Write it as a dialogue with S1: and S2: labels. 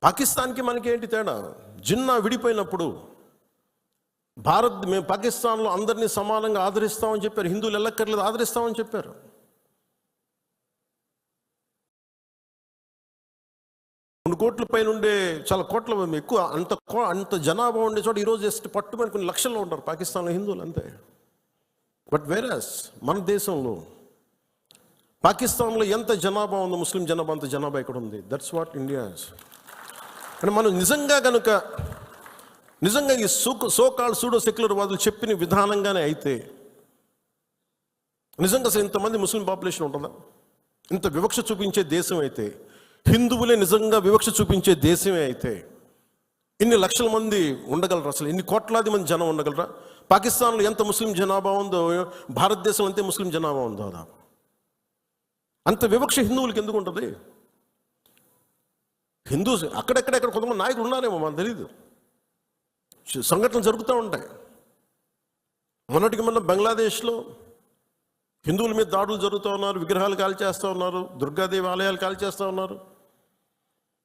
S1: పాకిస్తాన్కి మనకి ఏంటి తేడా? జిన్నా విడిపోయినప్పుడు మేము పాకిస్తాన్లో అందరినీ సమానంగా ఆదరిస్తామని చెప్పారు. హిందువులు ఎల్లక్కర్లేదు, ఆదరిస్తామని చెప్పారు. కొన్ని కోట్ల పైన ఉండే, చాలా కోట్ల ఎక్కువ, అంత జనాభా ఉండే చోట ఈరోజు జస్ట్ పట్టుమని కొన్ని లక్షల్లో ఉంటారు పాకిస్తాన్లో హిందువులు, అంతే. బట్ వేరస్ మన దేశంలో, పాకిస్తాన్లో ఎంత జనాభా ఉందో ముస్లిం జనాభా అంత జనాభా ఇక్కడ ఉంది. That's what India is. అంటే మనం నిజంగా ఈ సోకాల్డ్ సూడో సెక్యులర్ వాదులు చెప్పిన విధానంగానే అయితే నిజంగా అసలు ఇంతమంది ముస్లిం పాపులేషన్ ఉంటుందా? ఇంత వివక్ష చూపించే దేశం అయితే, హిందువులే నిజంగా వివక్ష చూపించే దేశమే అయితే ఇన్ని లక్షల మంది ఉండగలరా? అసలు ఇన్ని కోట్లాది మంది జనం ఉండగలరా? పాకిస్తాన్లో ఎంత ముస్లిం జనాభా ఉందో భారతదేశంలో అంతే ముస్లిం జనాభా ఉందో. దాదాపు అంత వివక్ష హిందువులకి ఎందుకు ఉంటుంది? హిందూస్ అక్కడెక్కడ కొంతమంది నాయకులు ఉన్నారేమో, మనకు తెలీదు. సంఘటనలు జరుగుతూ ఉంటాయి. మొన్నటికి మొన్న బంగ్లాదేశ్లో హిందువుల మీద దాడులు జరుగుతూ ఉన్నారు, విగ్రహాలు కాల్చేస్తూ ఉన్నారు, దుర్గాదేవి ఆలయాలు కాల్చేస్తూ ఉన్నారు.